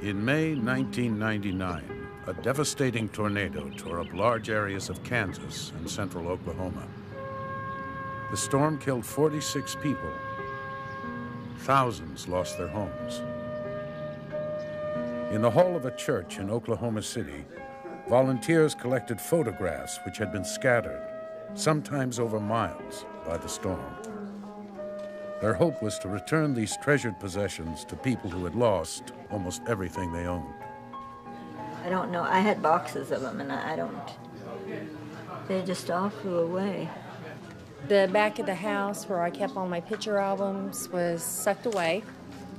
In May 1999, a devastating tornado tore up large areas of Kansas and central Oklahoma. The storm killed 46 people. Thousands lost their homes. In the hall of a church in Oklahoma City, volunteers collected photographs which had been scattered, sometimes over miles, by the storm. Their hope was to return these treasured possessions to people who had lost almost everything they owned. I don't know. I had boxes of them, and I don't. They just all flew away. The back of the house where I kept all my picture albums was sucked away.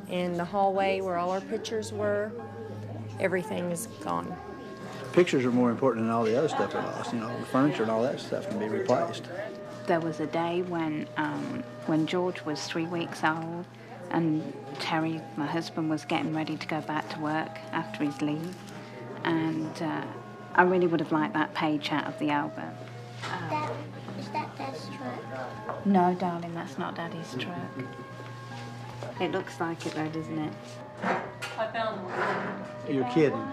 In the hallway where all our pictures were, everything is gone. Pictures are more important than all the other stuff we lost. You know, the furniture and all that stuff can be replaced. There was a day when George was 3 weeks old and Terry, my husband, was getting ready to go back to work after his leave. And I really would have liked that page out of the album. Is that Dad's truck? No, darling, that's not Daddy's truck. It looks like it though, doesn't it? I found one. You're kidding.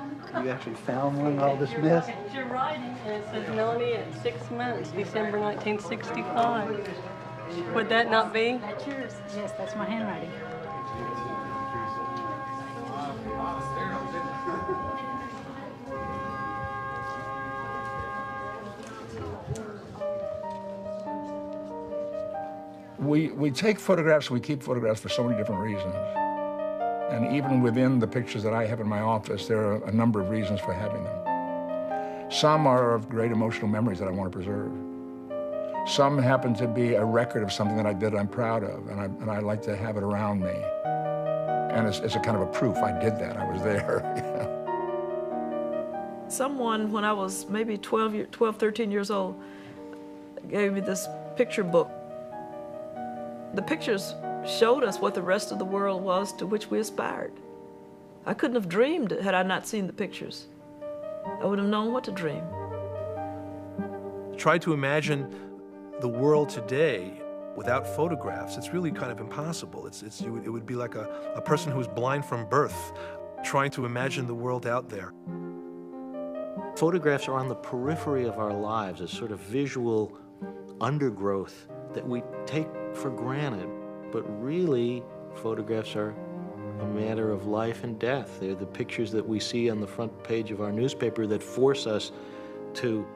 You actually found one in all this mess? You're writing, and it says Melanie at 6 months, December 1965. Would that not be? That's yours. Yes, that's my handwriting. We take photographs, we keep photographs for so many different reasons. And even within the pictures that I have in my office, there are a number of reasons for having them. Some are of great emotional memories that I want to preserve. Some happen to be a record of something that I did I'm proud of, and I like to have it around me. And it's a kind of a proof I did that, I was there. Someone, when I was maybe 12, 13 years old, gave me this picture book. The pictures showed us what the rest of the world was to which we aspired. I couldn't have dreamed it had I not seen the pictures. I wouldn't have known what to dream. Try to imagine the world today without photographs. It's really kind of impossible. It would be like a person who was blind from birth trying to imagine the world out there. Photographs are on the periphery of our lives, a sort of visual undergrowth that we take for granted. But really, photographs are a matter of life and death. They're the pictures that we see on the front page of our newspaper that force us to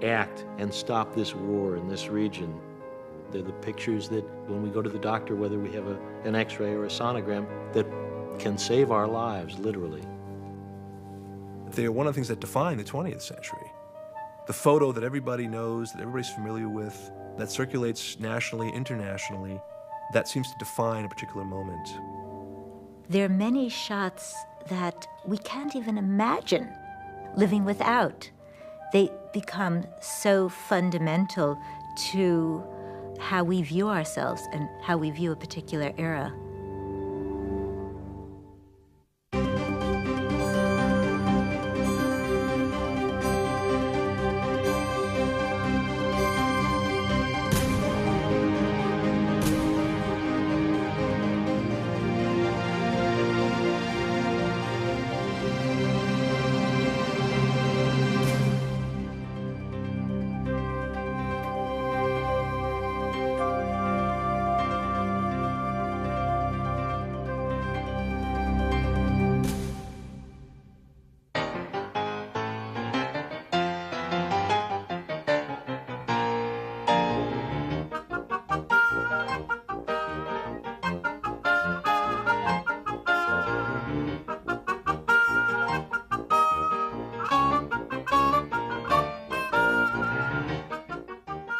act and stop this war in this region. They're the pictures that, when we go to the doctor, whether we have an x-ray or a sonogram, that can save our lives, literally. They're one of the things that define the 20th century. The photo that everybody knows, that everybody's familiar with, that circulates nationally, internationally, that seems to define a particular moment. There are many shots that we can't even imagine living without. They become so fundamental to how we view ourselves and how we view a particular era.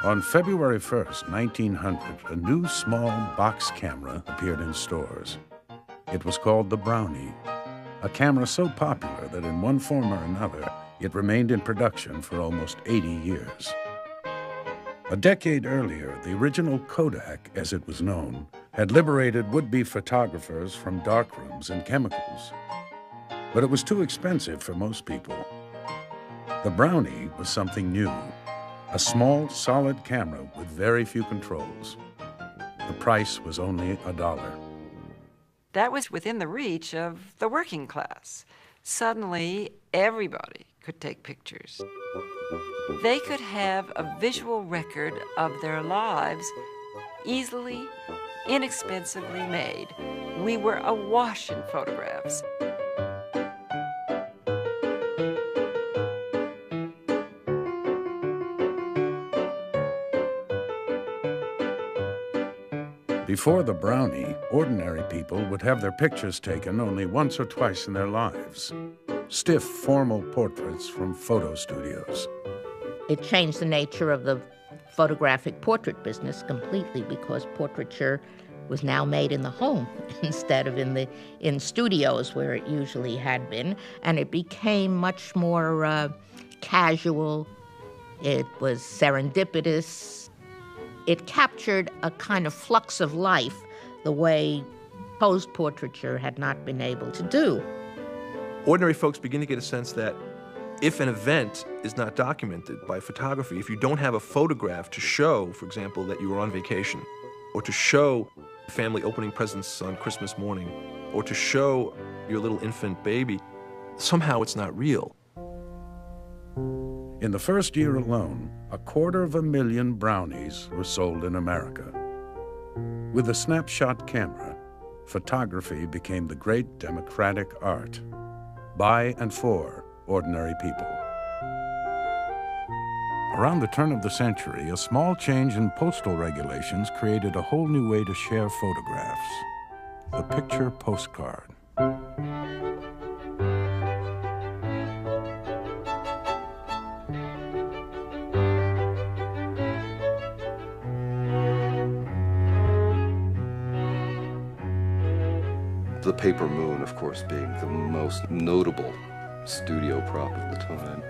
On February 1st, 1900, a new small box camera appeared in stores. It was called the Brownie, a camera so popular that in one form or another, it remained in production for almost 80 years. A decade earlier, the original Kodak, as it was known, had liberated would-be photographers from darkrooms and chemicals. But it was too expensive for most people. The Brownie was something new. A small, solid camera with very few controls. The price was only $1. That was within the reach of the working class. Suddenly, everybody could take pictures. They could have a visual record of their lives easily, inexpensively made. We were awash in photographs. Before the Brownie, ordinary people would have their pictures taken only once or twice in their lives. Stiff, formal portraits from photo studios. It changed the nature of the photographic portrait business completely because portraiture was now made in the home instead of in studios where it usually had been, and it became much more casual. It was serendipitous. It captured a kind of flux of life the way posed portraiture had not been able to do. Ordinary folks begin to get a sense that if an event is not documented by photography, if you don't have a photograph to show, for example, that you were on vacation, or to show family opening presents on Christmas morning, or to show your little infant baby, somehow it's not real. In the first year alone, 250,000 brownies were sold in America. With the snapshot camera, photography became the great democratic art, by and for ordinary people. Around the turn of the century, a small change in postal regulations created a whole new way to share photographs, the picture postcard. The paper moon, of course, being the most notable studio prop of the time.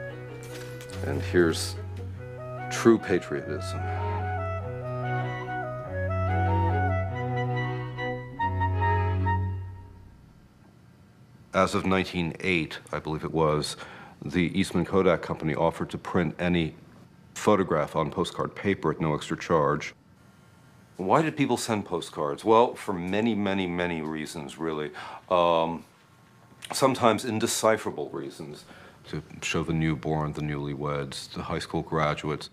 And here's true patriotism. As of 1908, I believe it was, the Eastman Kodak Company offered to print any photograph on postcard paper at no extra charge. Why did people send postcards? Well, for many, many, many reasons, really. Sometimes indecipherable reasons. To show the newborn, the newlyweds, the high school graduates,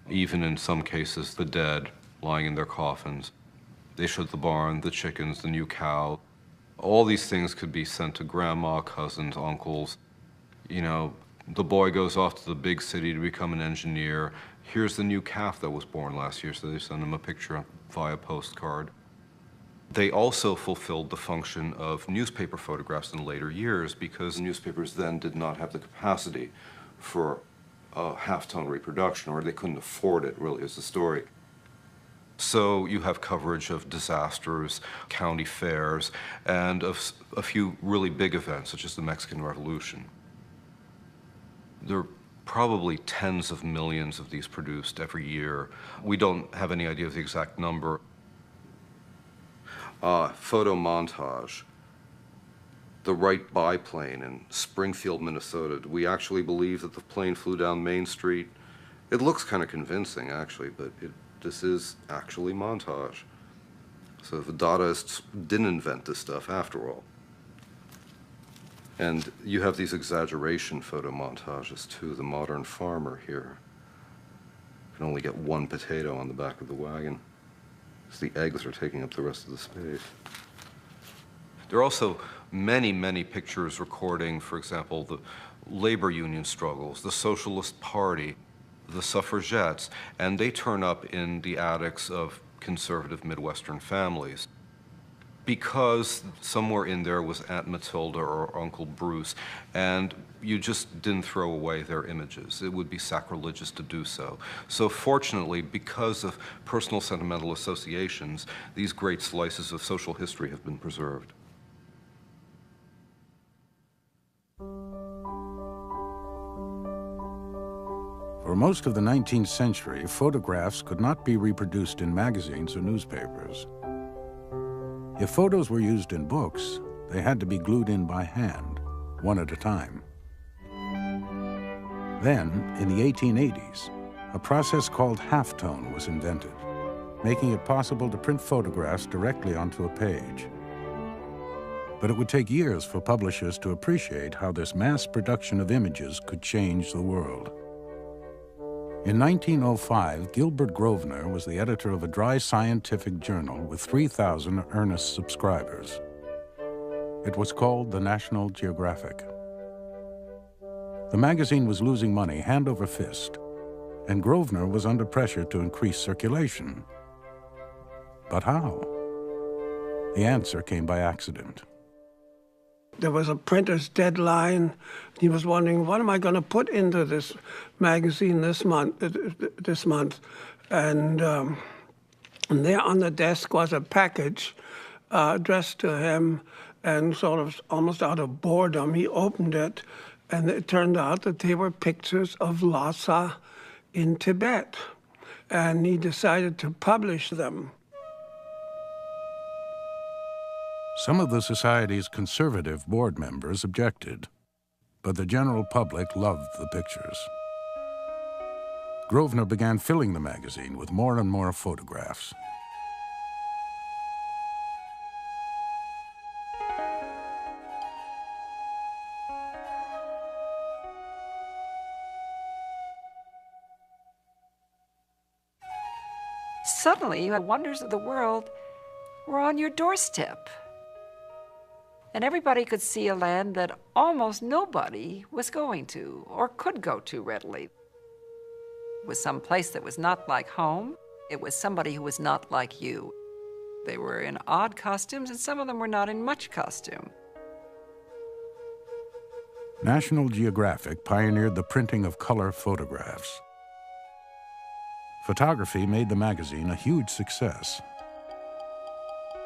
even in some cases, the dead lying in their coffins. They showed the barn, the chickens, the new cow. All these things could be sent to grandma, cousins, uncles. You know, the boy goes off to the big city to become an engineer. Here's the new calf that was born last year, so they send him a picture via postcard. They also fulfilled the function of newspaper photographs in later years because newspapers then did not have the capacity for a halftone reproduction, or they couldn't afford it, really, as a story. So you have coverage of disasters, county fairs, and of a few really big events, such as the Mexican Revolution. There are probably tens of millions of these produced every year. We don't have any idea of the exact number. Photo montage. The Wright biplane in Springfield, Minnesota. We actually believe that the plane flew down Main Street. It looks kind of convincing, actually, but this is actually montage. So the Dadaists didn't invent this stuff after all. And you have these exaggeration photo montages too. The modern farmer here can only get one potato on the back of the wagon, because the eggs are taking up the rest of the space. There are also many, many pictures recording, for example, the labor union struggles, the Socialist Party, the suffragettes, and they turn up in the attics of conservative Midwestern families. Because somewhere in there was Aunt Matilda or Uncle Bruce, and you just didn't throw away their images. It would be sacrilegious to do so. So fortunately, because of personal sentimental associations, these great slices of social history have been preserved. For most of the 19th century, photographs could not be reproduced in magazines or newspapers. If photos were used in books, they had to be glued in by hand, one at a time. Then, in the 1880s, a process called halftone was invented, making it possible to print photographs directly onto a page. But it would take years for publishers to appreciate how this mass production of images could change the world. In 1905, Gilbert Grosvenor was the editor of a dry scientific journal with 3,000 earnest subscribers. It was called the National Geographic. The magazine was losing money hand over fist, and Grosvenor was under pressure to increase circulation. But how? The answer came by accident. There was a printer's deadline. He was wondering, what am I going to put into this magazine this month? And there on the desk was a package addressed to him, and sort of almost out of boredom, he opened it, and it turned out that they were pictures of Lhasa in Tibet. And he decided to publish them. Some of the Society's conservative board members objected, but the general public loved the pictures. Grosvenor began filling the magazine with more and more photographs. Suddenly, the wonders of the world were on your doorstep. And everybody could see a land that almost nobody was going to or could go to readily. It was some place that was not like home. It was somebody who was not like you. They were in odd costumes, and some of them were not in much costume. National Geographic pioneered the printing of color photographs. Photography made the magazine a huge success.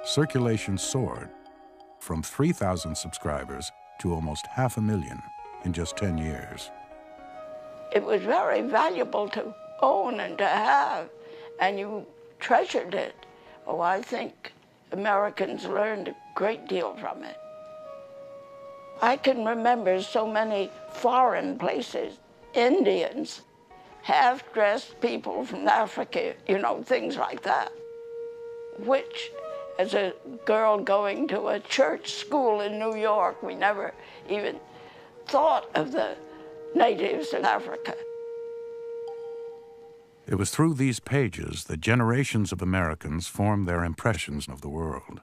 Circulation soared from 3,000 subscribers to almost 500,000 in just 10 years. It was very valuable to own and to have, and you treasured it. Oh, I think Americans learned a great deal from it. I can remember so many foreign places, Indians, half-dressed people from Africa, you know, things like that, which, as a girl going to a church school in New York, we never even thought of the natives in Africa. It was through these pages that generations of Americans formed their impressions of the world.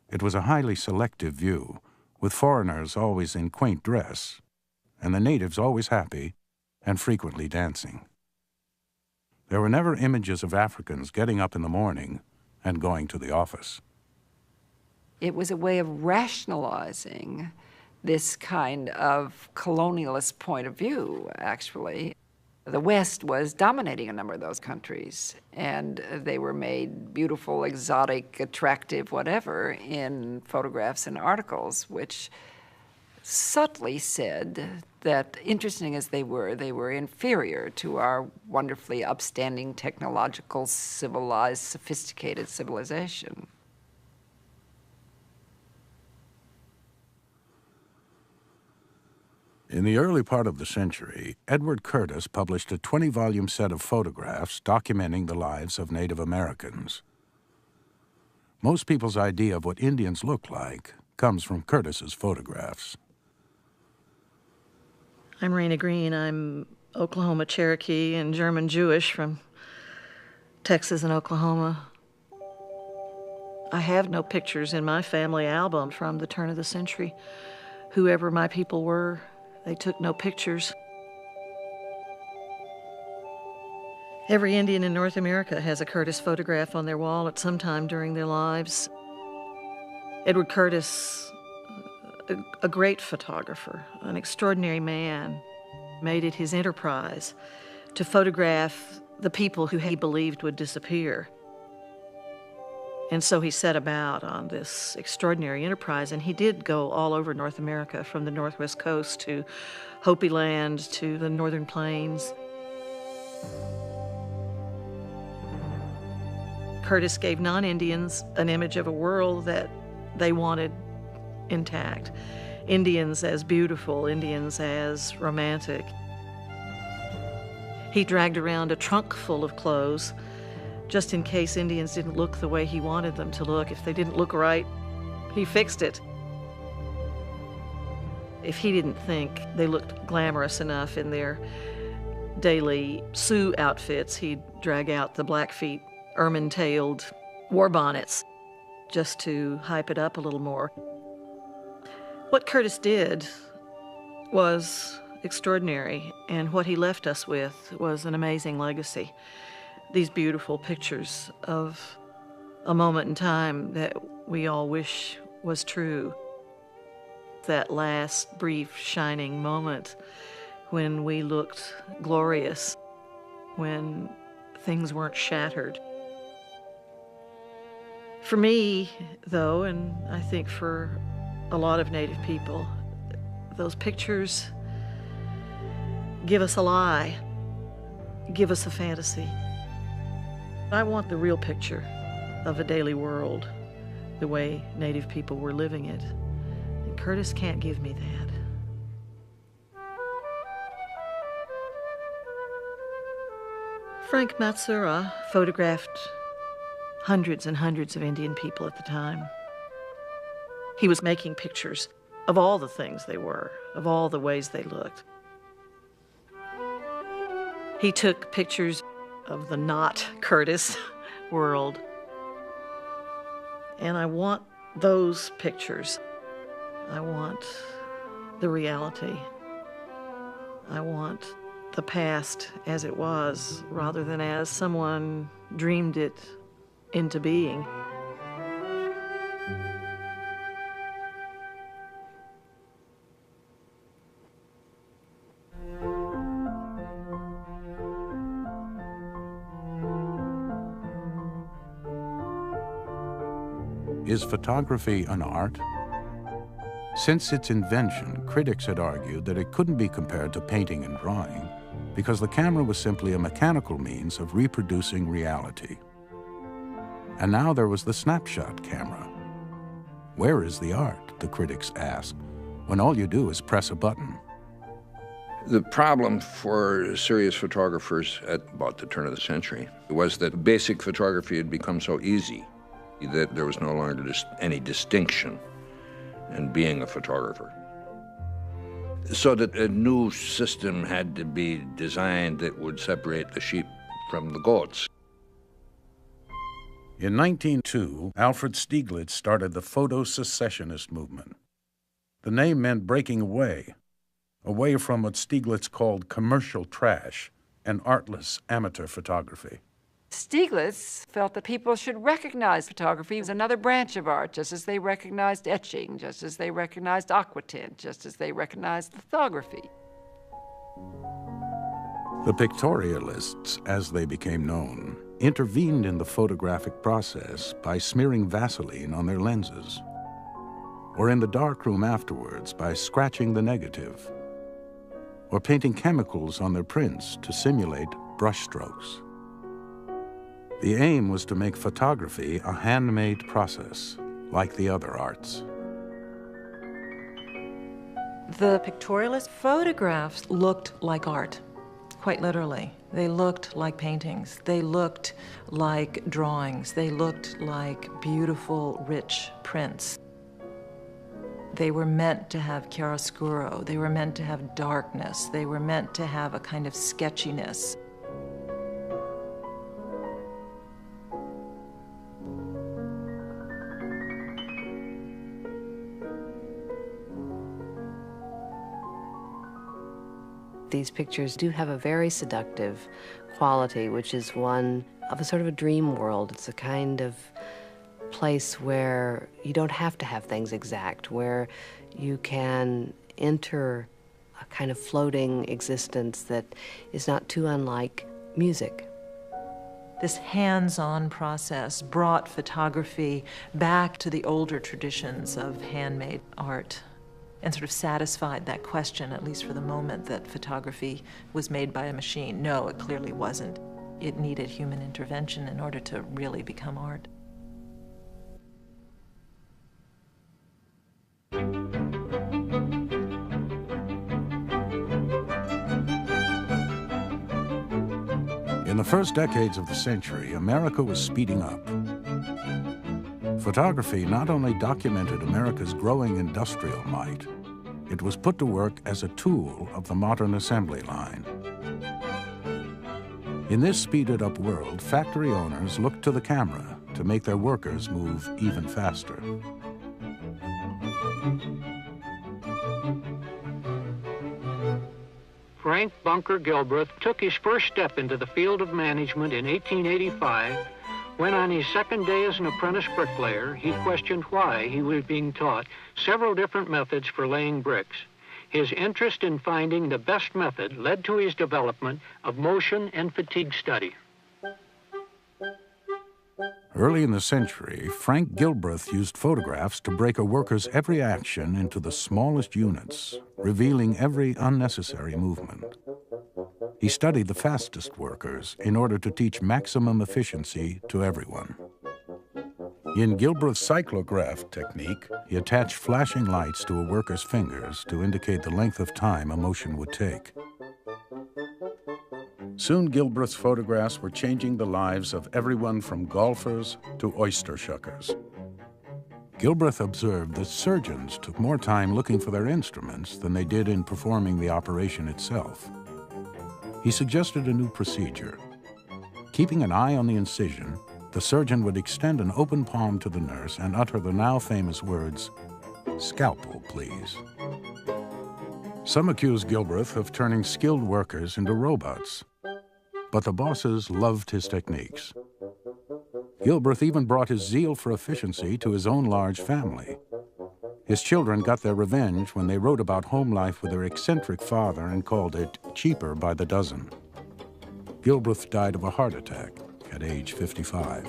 It was a highly selective view, with foreigners always in quaint dress, and the natives always happy and frequently dancing. There were never images of Africans getting up in the morning and going to the office. It was a way of rationalizing this kind of colonialist point of view, actually. The West was dominating a number of those countries, and they were made beautiful, exotic, attractive, whatever, in photographs and articles, which subtly said that, interesting as they were inferior to our wonderfully upstanding, technological, civilized, sophisticated civilization. In the early part of the century, Edward Curtis published a 20-volume set of photographs documenting the lives of Native Americans. Most people's idea of what Indians look like comes from Curtis's photographs. I'm Raina Green. I'm Oklahoma Cherokee and German Jewish from Texas and Oklahoma. I have no pictures in my family album from the turn of the century. Whoever my people were, they took no pictures. Every Indian in North America has a Curtis photograph on their wall at some time during their lives. Edward Curtis, a great photographer, an extraordinary man, made it his enterprise to photograph the people who he believed would disappear. And so he set about on this extraordinary enterprise, and he did go all over North America, from the Northwest Coast to Hopi Land to the Northern Plains. Curtis gave non-Indians an image of a world that they wanted intact. Indians as beautiful, Indians as romantic. He dragged around a trunk full of clothes just in case Indians didn't look the way he wanted them to look. If they didn't look right, He fixed it. If he didn't think they looked glamorous enough in their daily Sioux outfits, he'd drag out the Blackfeet ermine-tailed war bonnets just to hype it up a little more. What Curtis did was extraordinary, and what he left us with was an amazing legacy. These beautiful pictures of a moment in time that we all wish was true. That last brief shining moment when we looked glorious, when things weren't shattered. For me, though, and I think for a lot of Native people, those pictures give us a lie, give us a fantasy. I want the real picture of a daily world, the way Native people were living it. And Curtis can't give me that. Frank Matsura photographed hundreds and hundreds of Indian people at the time. He was making pictures of all the things they were, of all the ways they looked. He took pictures of the not Curtis world. And I want those pictures. I want the reality. I want the past as it was, rather than as someone dreamed it into being. Is photography an art? Since its invention, critics had argued that it couldn't be compared to painting and drawing because the camera was simply a mechanical means of reproducing reality. And now there was the snapshot camera. Where is the art, the critics asked, when all you do is press a button? The problem for serious photographers at about the turn of the century was that basic photography had become so easy that there was no longer any distinction in being a photographer. So that a new system had to be designed that would separate the sheep from the goats. In 1902, Alfred Stieglitz started the photo-secessionist movement. The name meant breaking away from what Stieglitz called commercial trash and artless amateur photography. Stieglitz felt that people should recognize photography as another branch of art, just as they recognized etching, just as they recognized aquatint, just as they recognized lithography. The pictorialists, as they became known, intervened in the photographic process by smearing Vaseline on their lenses, or in the darkroom afterwards by scratching the negative, or painting chemicals on their prints to simulate brushstrokes. The aim was to make photography a handmade process, like the other arts. The pictorialist photographs looked like art, quite literally. They looked like paintings. They looked like drawings. They looked like beautiful, rich prints. They were meant to have chiaroscuro. They were meant to have darkness. They were meant to have a kind of sketchiness. These pictures do have a very seductive quality, which is one of a sort of a dream world. It's a kind of place where you don't have to have things exact, where you can enter a kind of floating existence that is not too unlike music. This hands-on process brought photography back to the older traditions of handmade art, and sort of satisfied that question, at least for the moment, that photography was made by a machine. No, it clearly wasn't. It needed human intervention in order to really become art. In the first decades of the century, America was speeding up. Photography not only documented America's growing industrial might, it was put to work as a tool of the modern assembly line. In this speeded-up world, factory owners looked to the camera to make their workers move even faster. Frank Bunker Gilbreth took his first step into the field of management in 1885 when, on his second day as an apprentice bricklayer, he questioned why he was being taught several different methods for laying bricks. His interest in finding the best method led to his development of motion and fatigue study. Early in the century, Frank Gilbreth used photographs to break a worker's every action into the smallest units, revealing every unnecessary movement. He studied the fastest workers in order to teach maximum efficiency to everyone. In Gilbreth's cyclograph technique, he attached flashing lights to a worker's fingers to indicate the length of time a motion would take. Soon Gilbreth's photographs were changing the lives of everyone from golfers to oyster shuckers. Gilbreth observed that surgeons took more time looking for their instruments than they did in performing the operation itself. He suggested a new procedure. Keeping an eye on the incision, the surgeon would extend an open palm to the nurse and utter the now famous words, "Scalpel, please." Some accused Gilbreth of turning skilled workers into robots, but the bosses loved his techniques. Gilbreth even brought his zeal for efficiency to his own large family. His children got their revenge when they wrote about home life with their eccentric father and called it cheaper by the dozen. Gilbreth died of a heart attack at age 55.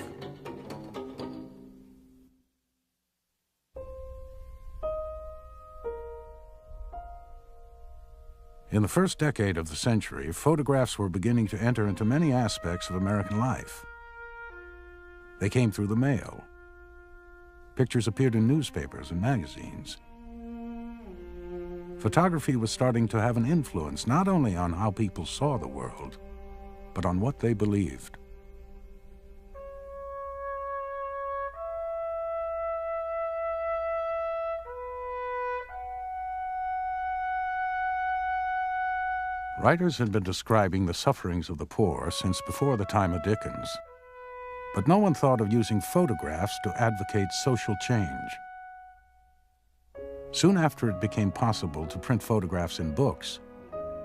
In the first decade of the century, photographs were beginning to enter into many aspects of American life. They came through the mail. Pictures appeared in newspapers and magazines. Photography was starting to have an influence not only on how people saw the world, but on what they believed. Writers had been describing the sufferings of the poor since before the time of Dickens, but no one thought of using photographs to advocate social change. Soon after it became possible to print photographs in books,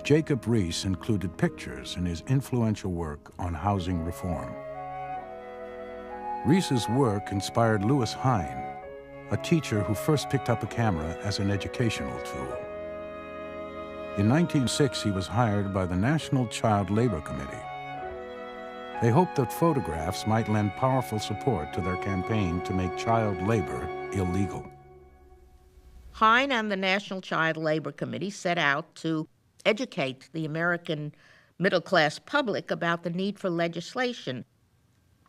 Jacob Riis included pictures in his influential work on housing reform. Riis's work inspired Louis Hine, a teacher who first picked up a camera as an educational tool. In 1906, he was hired by the National Child Labor Committee. They hoped that photographs might lend powerful support to their campaign to make child labor illegal. Hine and the National Child Labor Committee set out to educate the American middle-class public about the need for legislation.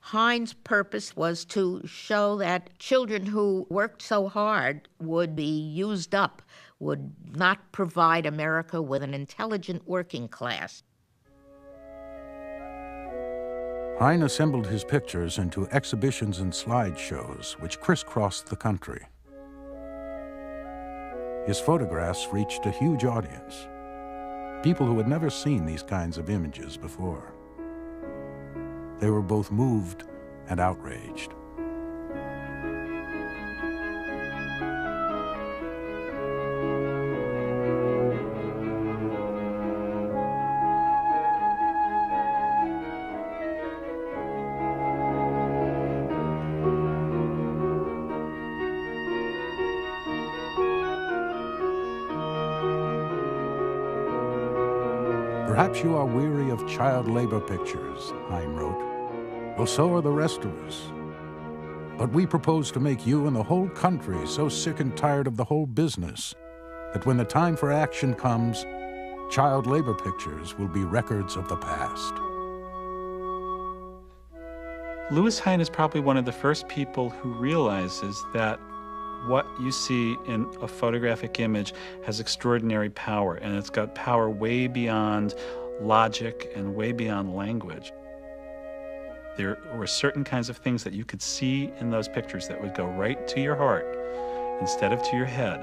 Hine's purpose was to show that children who worked so hard would be used up, would not provide America with an intelligent working class. Hine assembled his pictures into exhibitions and slideshows which crisscrossed the country. His photographs reached a huge audience, people who had never seen these kinds of images before. They were both moved and outraged. Perhaps you are weary of child labor pictures, Hine wrote. Well, so are the rest of us. But we propose to make you and the whole country so sick and tired of the whole business that when the time for action comes, child labor pictures will be records of the past. Louis Hine is probably one of the first people who realizes that what you see in a photographic image has extraordinary power, and it's got power way beyond logic and way beyond language. There were certain kinds of things that you could see in those pictures that would go right to your heart instead of to your head.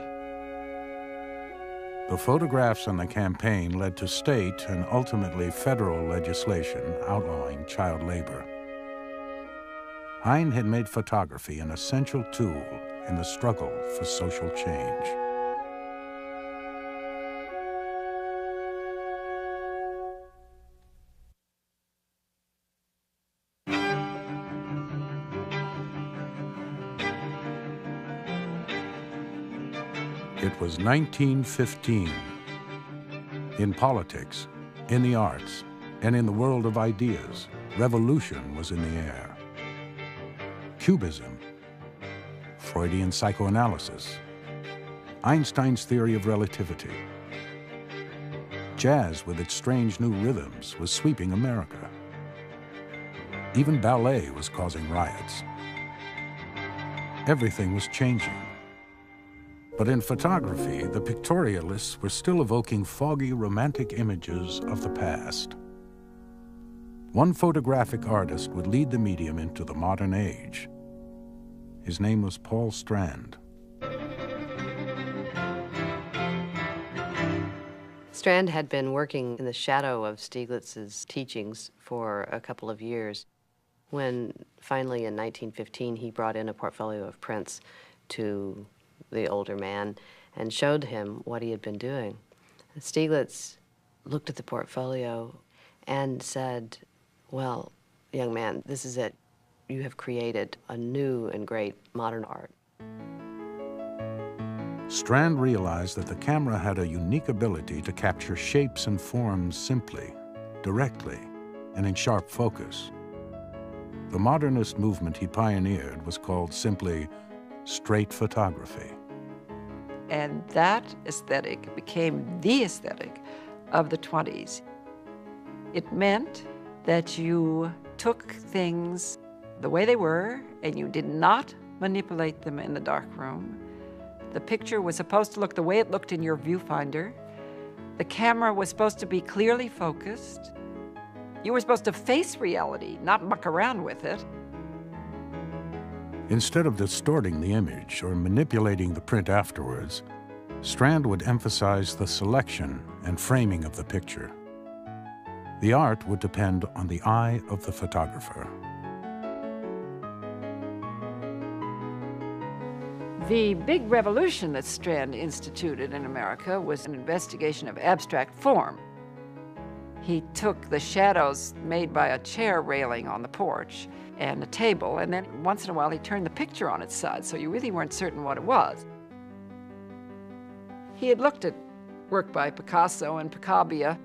The photographs and the campaign led to state and ultimately federal legislation outlawing child labor. Hine had made photography an essential tool in the struggle for social change. It was 1915. In politics, in the arts, and in the world of ideas, revolution was in the air. Cubism, Freudian psychoanalysis, Einstein's theory of relativity. Jazz, with its strange new rhythms, was sweeping America. Even ballet was causing riots. Everything was changing. But in photography, the pictorialists were still evoking foggy, romantic images of the past. One photographic artist would lead the medium into the modern age. His name was Paul Strand. Strand had been working in the shadow of Stieglitz's teachings for a couple of years when finally in 1915 he brought in a portfolio of prints to the older man and showed him what he had been doing. Stieglitz looked at the portfolio and said, "Well, young man, this is it. You have created a new and great modern art." Strand realized that the camera had a unique ability to capture shapes and forms simply, directly, and in sharp focus. The modernist movement he pioneered was called simply straight photography. And that aesthetic became the aesthetic of the 20s. It meant that you took things the way they were and you did not manipulate them in the darkroom. The picture was supposed to look the way it looked in your viewfinder. The camera was supposed to be clearly focused. You were supposed to face reality, not muck around with it. Instead of distorting the image or manipulating the print afterwards, Strand would emphasize the selection and framing of the picture. The art would depend on the eye of the photographer. The big revolution that Strand instituted in America was an investigation of abstract form. He took the shadows made by a chair railing on the porch and a table, and then once in a while he turned the picture on its side, so you really weren't certain what it was. He had looked at work by Picasso and Picabia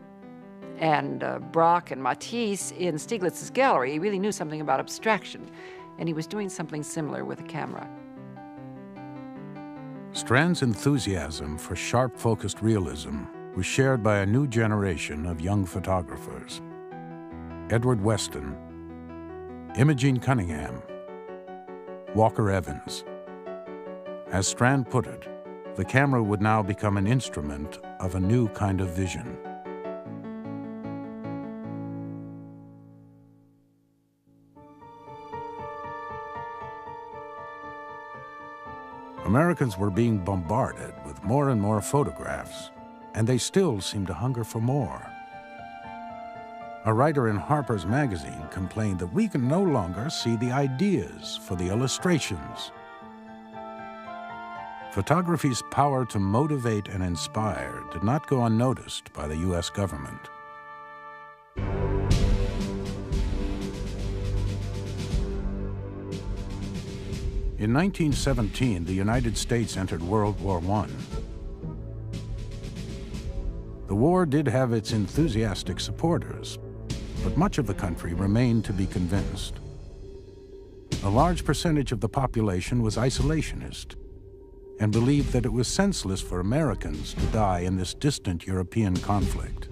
and Braque and Matisse in Stieglitz's gallery. He really knew something about abstraction, and he was doing something similar with a camera. Strand's enthusiasm for sharp-focused realism was shared by a new generation of young photographers. Edward Weston, Imogene Cunningham, Walker Evans. As Strand put it, the camera would now become an instrument of a new kind of vision. Americans were being bombarded with more and more photographs, and they still seemed to hunger for more. A writer in Harper's Magazine complained that we can no longer see the ideas for the illustrations. Photography's power to motivate and inspire did not go unnoticed by the U.S. government. In 1917, the United States entered World War I. The war did have its enthusiastic supporters, but much of the country remained to be convinced. A large percentage of the population was isolationist and believed that it was senseless for Americans to die in this distant European conflict.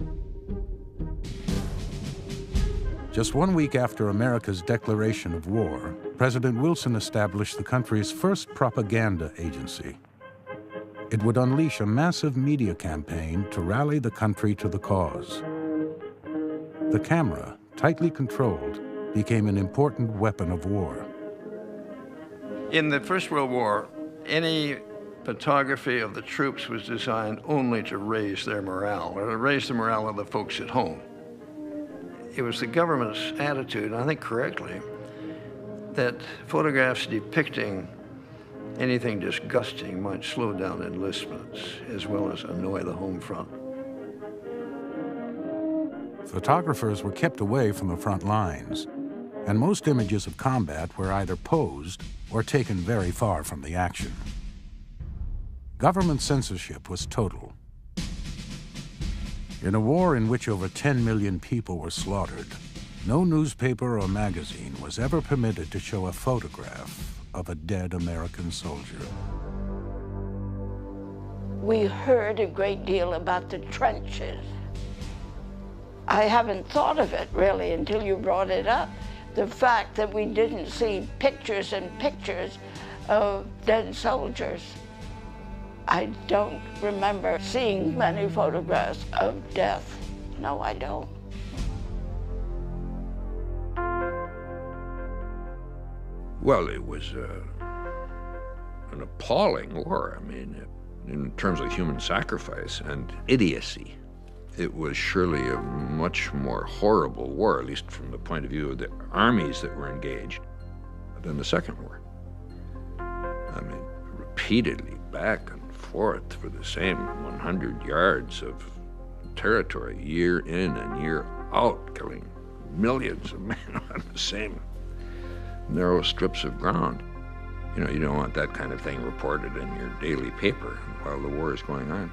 Just 1 week after America's declaration of war, President Wilson established the country's first propaganda agency. It would unleash a massive media campaign to rally the country to the cause. The camera, tightly controlled, became an important weapon of war. In the First World War, any photography of the troops was designed only to raise their morale, or to raise the morale of the folks at home. It was the government's attitude, and I think correctly, that photographs depicting anything disgusting might slow down enlistments as well as annoy the home front. Photographers were kept away from the front lines, and most images of combat were either posed or taken very far from the action. Government censorship was total. In a war in which over 10 million people were slaughtered, no newspaper or magazine was ever permitted to show a photograph of a dead American soldier. We heard a great deal about the trenches. I haven't thought of it really until you brought it up. The fact that we didn't see pictures and pictures of dead soldiers. I don't remember seeing many photographs of death. No, I don't. Well, it was an appalling war. I mean, in terms of human sacrifice and idiocy, it was surely a much more horrible war, at least from the point of view of the armies that were engaged, than the Second War. I mean, repeatedly back and forth for the same 100 yards of territory, year in and year out, killing millions of men on the same narrow strips of ground. You know, you don't want that kind of thing reported in your daily paper while the war is going on.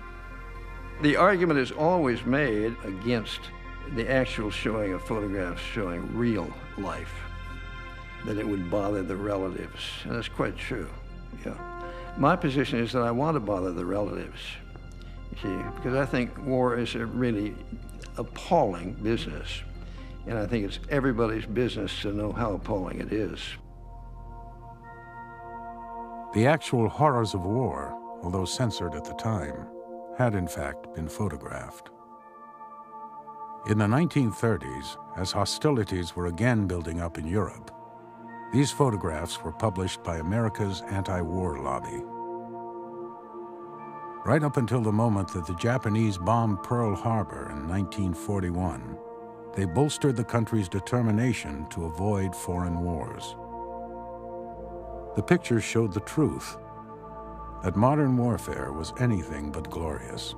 The argument is always made against the actual showing of photographs showing real life, that it would bother the relatives, and that's quite true, yeah. My position is that I want to bother the relatives, you see, because I think war is a really appalling business, and I think it's everybody's business to know how appalling it is. The actual horrors of war, although censored at the time, had in fact been photographed. In the 1930s, as hostilities were again building up in Europe, these photographs were published by America's anti-war lobby. Right up until the moment that the Japanese bombed Pearl Harbor in 1941, they bolstered the country's determination to avoid foreign wars. The pictures showed the truth, that modern warfare was anything but glorious.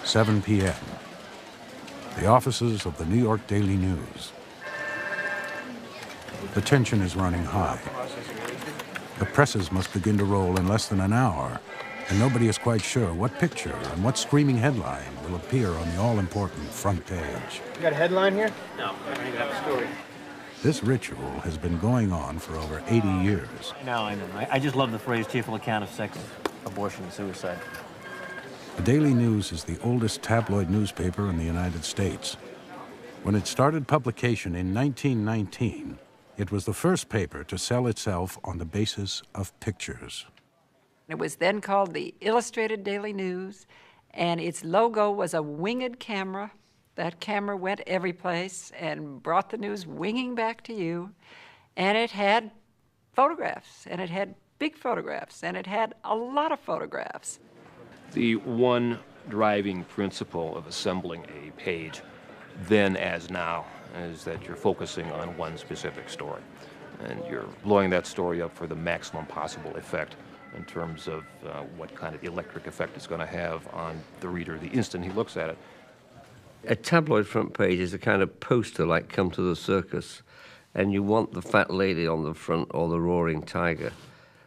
"7 p.m. The offices of the New York Daily News. The tension is running high. The presses must begin to roll in less than an hour, and nobody is quite sure what picture and what screaming headline will appear on the all-important front page. You got a headline here? No, I don't even have a story. This ritual has been going on for over 80 years. I know. I just love the phrase cheerful account of sex, abortion, and suicide. The Daily News is the oldest tabloid newspaper in the United States. When it started publication in 1919, it was the first paper to sell itself on the basis of pictures. It was then called the Illustrated Daily News, and its logo was a winged camera. That camera went every place and brought the news winging back to you, and it had photographs, and it had big photographs, and it had a lot of photographs. The one driving principle of assembling a page, then as now, is that you're focusing on one specific story. And you're blowing that story up for the maximum possible effect in terms of what kind of electric effect it's going to have on the reader the instant he looks at it. A tabloid front page is a kind of poster like Come to the Circus, and you want the fat lady on the front or the roaring tiger.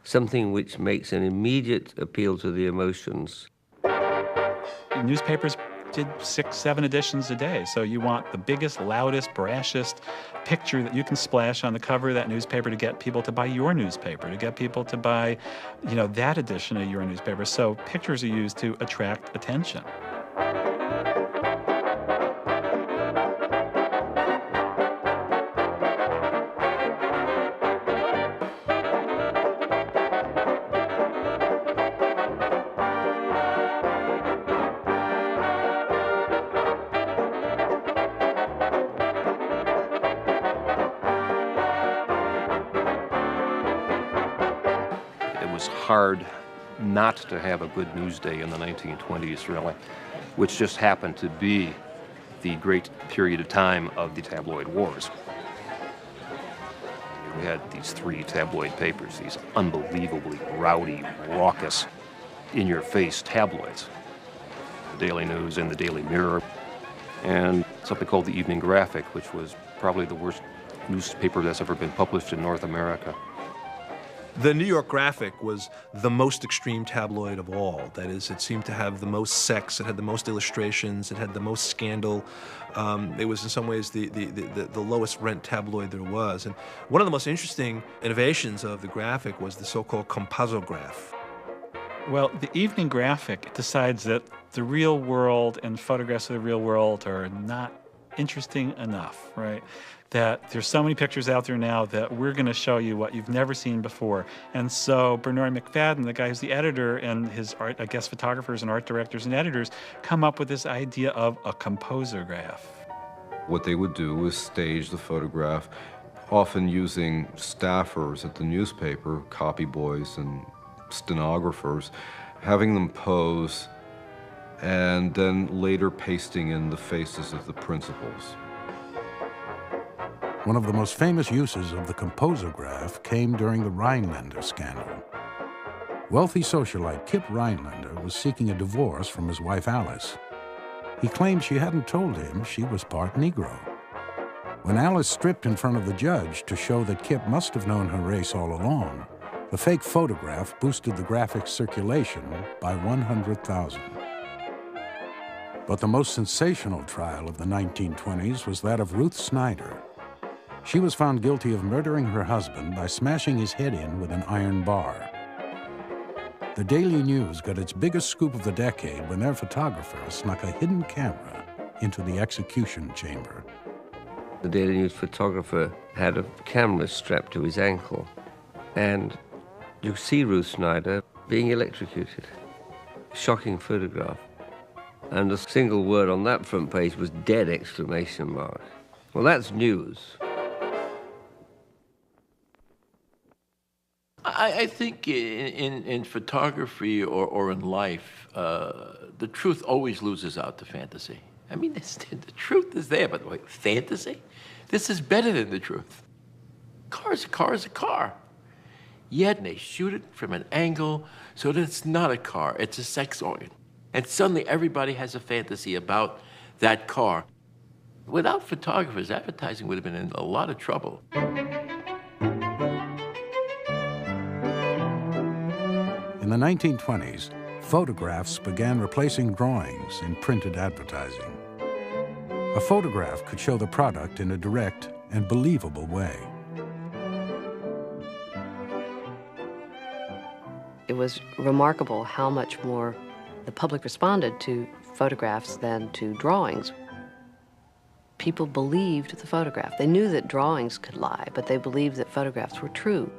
something which makes an immediate appeal to the emotions. Newspapers did 6, 7 editions a day. So you want the biggest, loudest, brashest picture that you can splash on the cover of that newspaper to get people to buy your newspaper, to get people to buy, that edition of your newspaper. So pictures are used to attract attention. Hard not to have a good news day in the 1920s, really, which just happened to be the great period of time of the tabloid wars. We had these 3 tabloid papers, these unbelievably rowdy, raucous, in-your-face tabloids. The Daily News and the Daily Mirror, and something called the Evening Graphic, which was probably the worst newspaper that's ever been published in North America. The New York Graphic was the most extreme tabloid of all. That is, it seemed to have the most sex, it had the most illustrations, it had the most scandal. It was in some ways the lowest rent tabloid there was. And one of the most interesting innovations of the Graphic was the so-called composograph. Well, the Evening Graphic decides that the real world and photographs of the real world are not interesting enough, right? That there's so many pictures out there now that we're going to show you what you've never seen before. And so Bernard McFadden, the guy who's the editor, and his photographers and art directors and editors come up with this idea of a composograph. What they would do is stage the photograph, often using staffers at the newspaper, copy boys and stenographers, having them pose, and then later pasting in the faces of the principals. One of the most famous uses of the composograph came during the Rhinelander scandal. Wealthy socialite Kip Rhinelander was seeking a divorce from his wife Alice. He claimed she hadn't told him she was part Negro. When Alice stripped in front of the judge to show that Kip must have known her race all along, the fake photograph boosted the Graphic's circulation by 100,000. But the most sensational trial of the 1920s was that of Ruth Snyder. She was found guilty of murdering her husband by smashing his head in with an iron bar. The Daily News got its biggest scoop of the decade when their photographer snuck a hidden camera into the execution chamber. The Daily News photographer had a camera strapped to his ankle, and you see Ruth Snyder being electrocuted. Shocking photograph. And the single word on that front page was "dead!" exclamation mark. Well, that's news. I think in photography or in life, the truth always loses out to fantasy. I mean, the truth is there, but wait, fantasy? This is better than the truth. Car is a car. Yet they shoot it from an angle so that it's not a car, it's a sex organ. And suddenly everybody has a fantasy about that car. Without photographers, advertising would have been in a lot of trouble. In the 1920s, photographs began replacing drawings in printed advertising. A photograph could show the product in a direct and believable way. It was remarkable how much more the public responded to photographs than to drawings. People believed the photograph. They knew that drawings could lie, but they believed that photographs were true.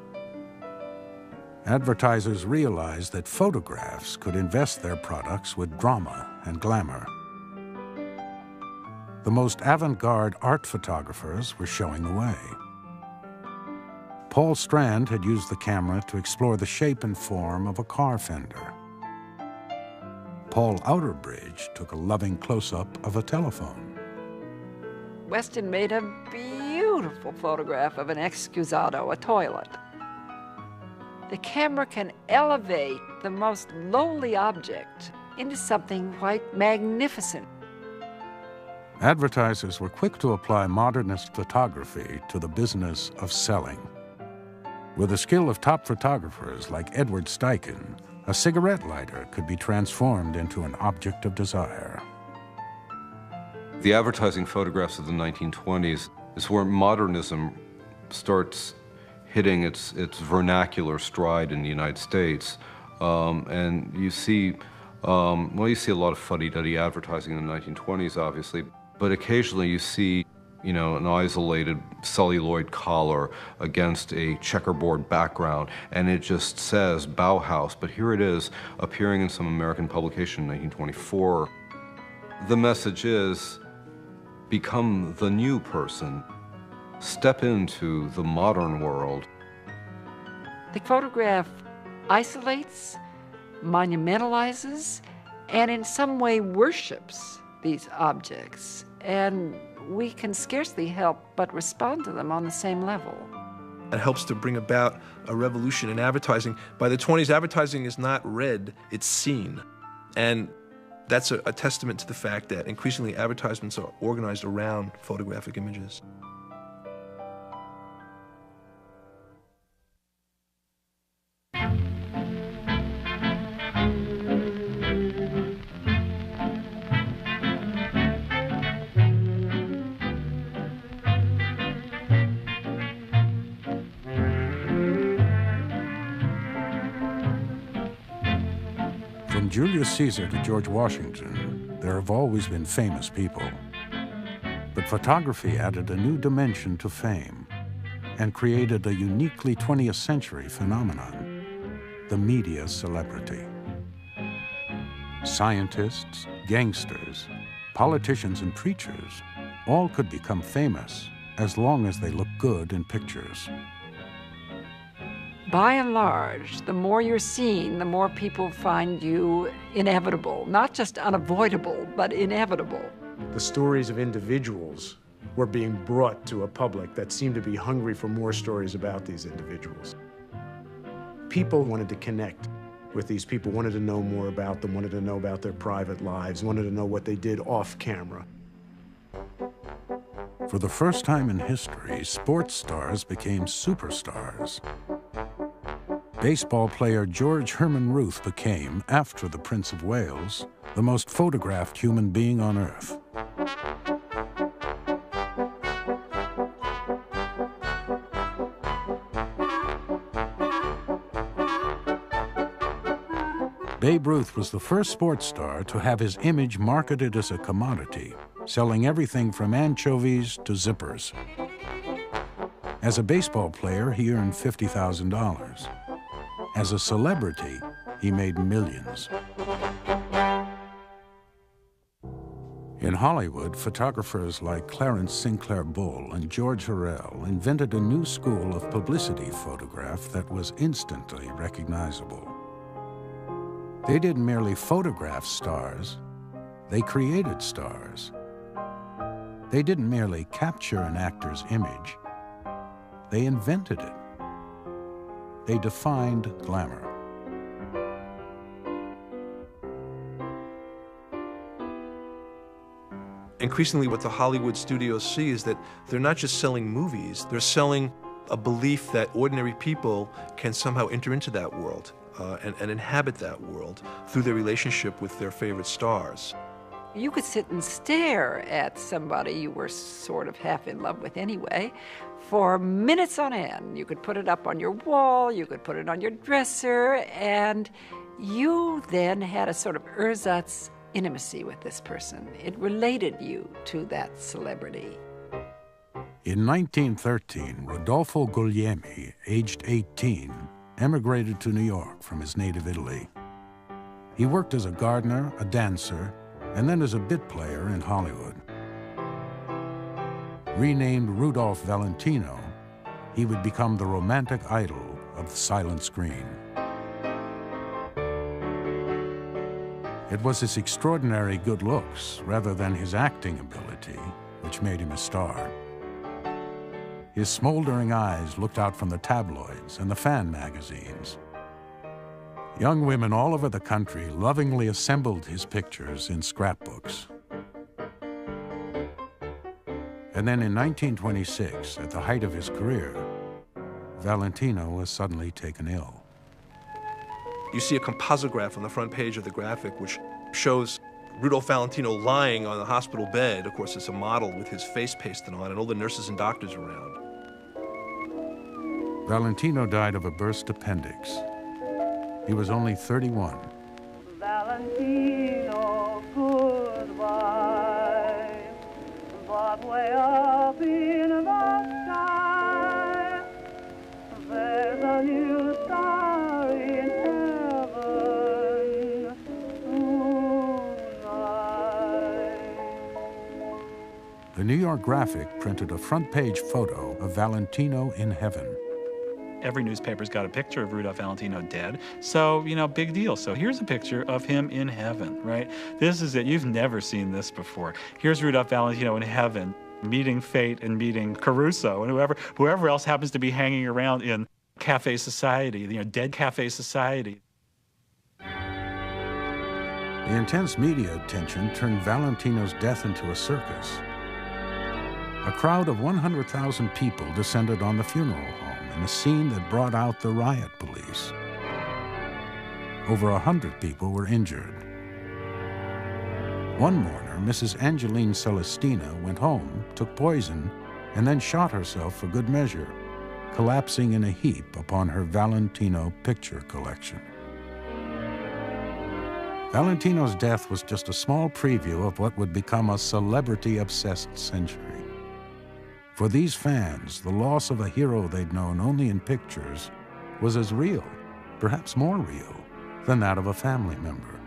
Advertisers realized that photographs could invest their products with drama and glamour. The most avant-garde art photographers were showing the way. Paul Strand had used the camera to explore the shape and form of a car fender. Paul Outerbridge took a loving close-up of a telephone. Weston made a beautiful photograph of an excusado, a toilet. The camera can elevate the most lowly object into something quite magnificent. Advertisers were quick to apply modernist photography to the business of selling. With the skill of top photographers like Edward Steichen, a cigarette lighter could be transformed into an object of desire. The advertising photographs of the 1920s is where modernism starts hitting its vernacular stride in the United States. And you see, you see a lot of fuddy-duddy advertising in the 1920s, obviously, but occasionally you see, an isolated celluloid collar against a checkerboard background, and it just says Bauhaus, but here it is appearing in some American publication in 1924. The message is, become the new person. Step into the modern world. The photograph isolates, monumentalizes, and in some way worships these objects. And we can scarcely help but respond to them on the same level. It helps to bring about a revolution in advertising. By the 20s, advertising is not read, it's seen. And that's a testament to the fact that increasingly advertisements are organized around photographic images. From Julius Caesar to George Washington, there have always been famous people. But photography added a new dimension to fame and created a uniquely 20th century phenomenon, the media celebrity. Scientists, gangsters, politicians, and preachers all could become famous as long as they looked good in pictures. By and large, the more you're seen, the more people find you inevitable, not just unavoidable, but inevitable. The stories of individuals were being brought to a public that seemed to be hungry for more stories about these individuals. People wanted to connect with these people, wanted to know more about them, wanted to know about their private lives, wanted to know what they did off camera. For the first time in history, sports stars became superstars. Baseball player George Herman Ruth became, after the Prince of Wales, the most photographed human being on Earth. Babe Ruth was the first sports star to have his image marketed as a commodity, selling everything from anchovies to zippers. As a baseball player, he earned $50,000. As a celebrity, he made millions. In Hollywood, photographers like Clarence Sinclair Bull and George Harrell invented a new school of publicity photograph that was instantly recognizable. They didn't merely photograph stars, they created stars. They didn't merely capture an actor's image, they invented it. They defined glamour. Increasingly, what the Hollywood studios see is that they're not just selling movies, they're selling a belief that ordinary people can somehow enter into that world and inhabit that world through their relationship with their favorite stars. You could sit and stare at somebody you were sort of half in love with anyway for minutes on end. You could put it up on your wall, you could put it on your dresser, and you then had a sort of ersatz intimacy with this person. It related you to that celebrity. In 1913, Rodolfo Guglielmi, aged 18, emigrated to New York from his native Italy. He worked as a gardener, a dancer, and then as a bit player in Hollywood. Renamed Rudolph Valentino, he would become the romantic idol of the silent screen. It was his extraordinary good looks, rather than his acting ability, which made him a star. His smoldering eyes looked out from the tabloids and the fan magazines. Young women all over the country lovingly assembled his pictures in scrapbooks. And then in 1926, at the height of his career, Valentino was suddenly taken ill. You see a composograph on the front page of the graphic which shows Rudolph Valentino lying on the hospital bed. Of course, it's a model with his face pasted on and all the nurses and doctors around. Valentino died of a burst appendix. He was only 31. Valentino, goodbye. But way up in the sky, there's a new star in heaven tonight. The New York Graphic printed a front-page photo of Valentino in heaven. Every newspaper's got a picture of Rudolph Valentino dead, so, big deal. So here's a picture of him in heaven, right? This is it. You've never seen this before. Here's Rudolph Valentino in heaven, meeting fate and meeting Caruso and whoever else happens to be hanging around in cafe society, dead cafe society. The intense media attention turned Valentino's death into a circus. A crowd of 100,000 people descended on the funeral home in a scene that brought out the riot police. Over 100 people were injured. One mourner, Mrs. Angeline Celestina, went home, took poison, and then shot herself for good measure, collapsing in a heap upon her Valentino picture collection. Valentino's death was just a small preview of what would become a celebrity-obsessed century. For these fans, the loss of a hero they'd known only in pictures was as real, perhaps more real, than that of a family member.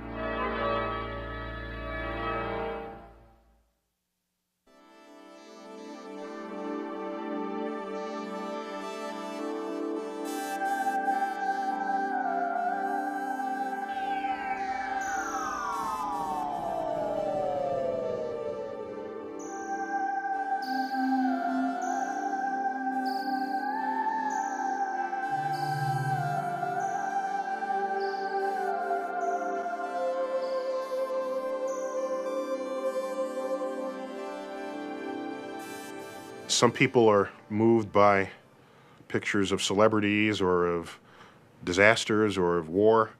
Some people are moved by pictures of celebrities or of disasters or of war.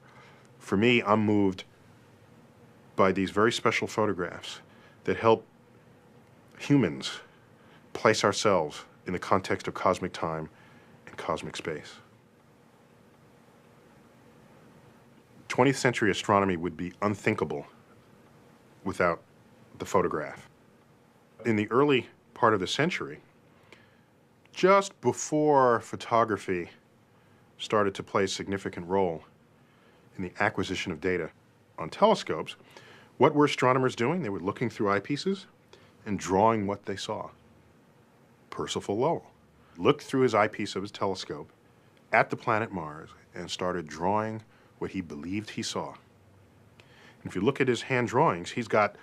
For me, I'm moved by these very special photographs that help humans place ourselves in the context of cosmic time and cosmic space. 20th century astronomy would be unthinkable without the photograph. In the early part of the century, just before photography started to play a significant role in the acquisition of data on telescopes, what were astronomers doing? They were looking through eyepieces and drawing what they saw. Percival Lowell looked through his eyepiece of his telescope at the planet Mars and started drawing what he believed he saw. And if you look at his hand drawings, he's got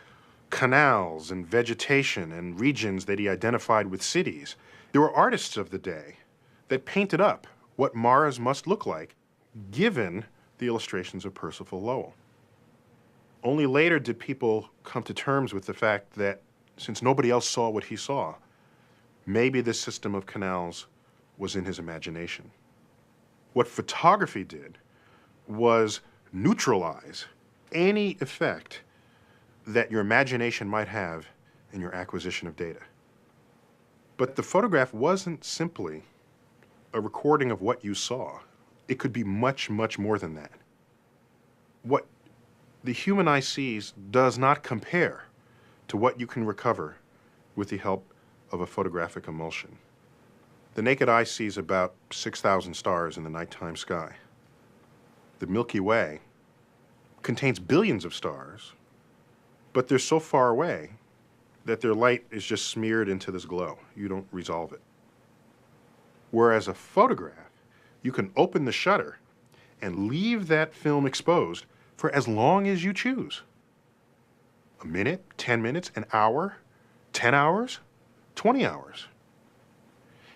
canals and vegetation and regions that he identified with cities. There were artists of the day that painted up what Mars must look like given the illustrations of Percival Lowell. Only later did people come to terms with the fact that since nobody else saw what he saw, maybe this system of canals was in his imagination. What photography did was neutralize any effect that your imagination might have in your acquisition of data. But the photograph wasn't simply a recording of what you saw. It could be much, much more than that. What the human eye sees does not compare to what you can recover with the help of a photographic emulsion. The naked eye sees about 6,000 stars in the nighttime sky. The Milky Way contains billions of stars, but they're so far away that their light is just smeared into this glow. You don't resolve it. Whereas a photograph, you can open the shutter and leave that film exposed for as long as you choose. A minute, 10 minutes, an hour, 10 hours, 20 hours.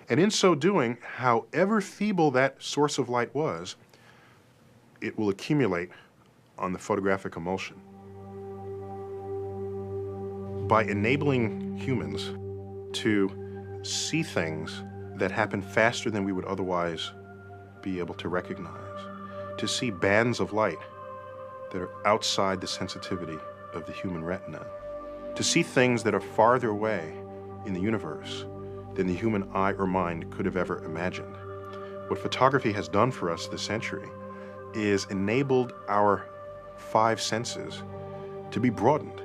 And in so doing, however feeble that source of light was, it will accumulate on the photographic emulsion. By enabling humans to see things that happen faster than we would otherwise be able to recognize, to see bands of light that are outside the sensitivity of the human retina, to see things that are farther away in the universe than the human eye or mind could have ever imagined. What photography has done for us this century is enabled our five senses to be broadened,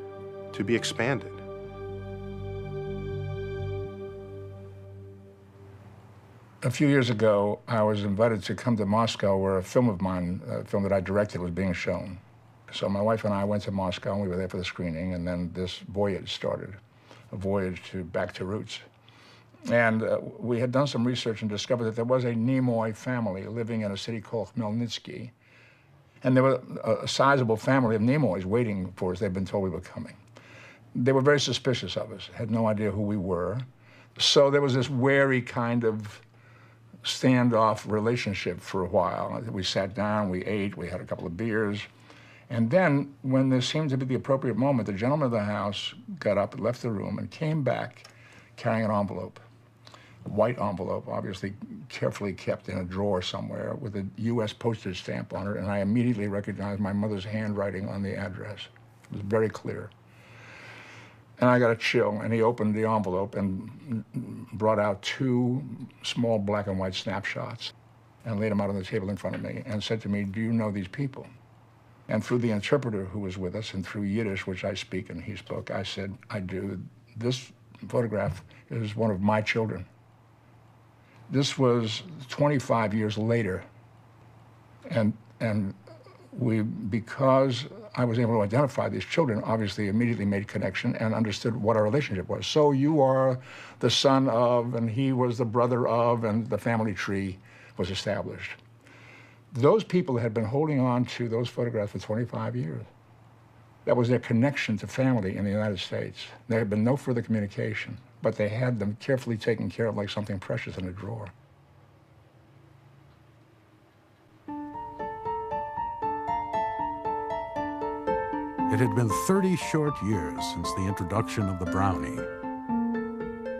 to be expanded. A few years ago, I was invited to come to Moscow where a film of mine, a film that I directed, was being shown. So my wife and I went to Moscow, and we were there for the screening, and then this voyage started, a voyage back to roots. And we had done some research and discovered that there was a Nimoy family living in a city called Khmelnytsky. And there was a sizable family of Nimoys waiting for us. They'd been told we were coming. They were very suspicious of us, had no idea who we were. So there was this wary kind of standoff relationship for a while. We sat down, we ate, we had a couple of beers. And then, when there seemed to be the appropriate moment, the gentleman of the house got up and left the room and came back carrying an envelope, a white envelope, obviously carefully kept in a drawer somewhere with a U.S. postage stamp on it, and I immediately recognized my mother's handwriting on the address. It was very clear. And I got a chill, and he opened the envelope and brought out two small black and white snapshots and laid them out on the table in front of me and said to me, "Do you know these people?" And through the interpreter who was with us and through Yiddish, which I speak and he spoke, I said, "I do. This photograph is one of my children." This was 25 years later. And because I was able to identify these children, obviously immediately made connection and understood what our relationship was. So you are the son of, and he was the brother of, and the family tree was established. Those people had been holding on to those photographs for 25 years. That was their connection to family in the United States. There had been no further communication, but they had them carefully taken care of like something precious in a drawer. It had been 30 short years since the introduction of the Brownie.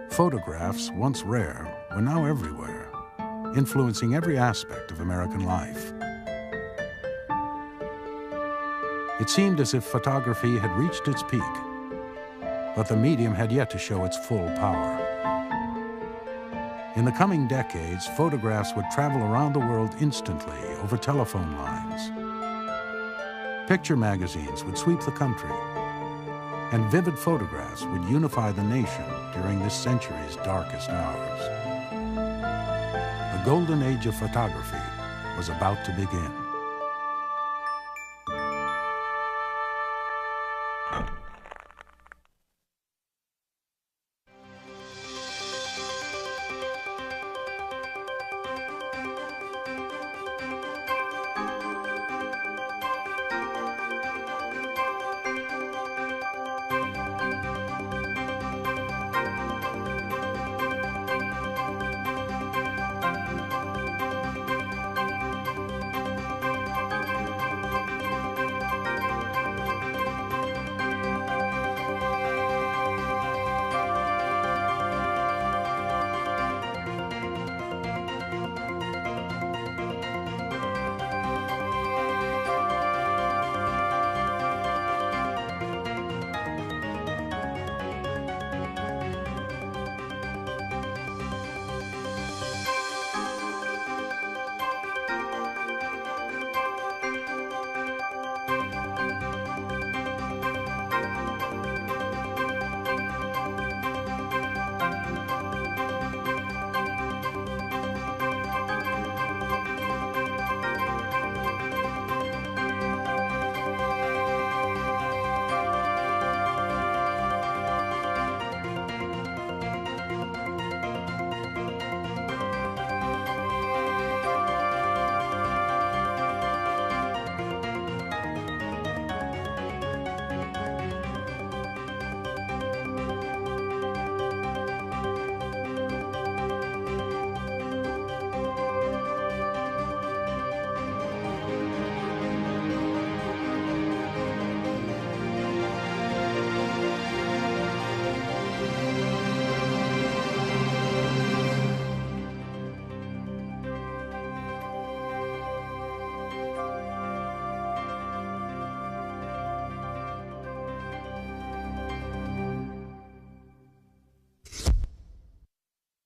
Photographs, once rare, were now everywhere, influencing every aspect of American life. It seemed as if photography had reached its peak, but the medium had yet to show its full power. In the coming decades, photographs would travel around the world instantly over telephone lines. Picture magazines would sweep the country, and vivid photographs would unify the nation during this century's darkest hours. The golden age of photography was about to begin.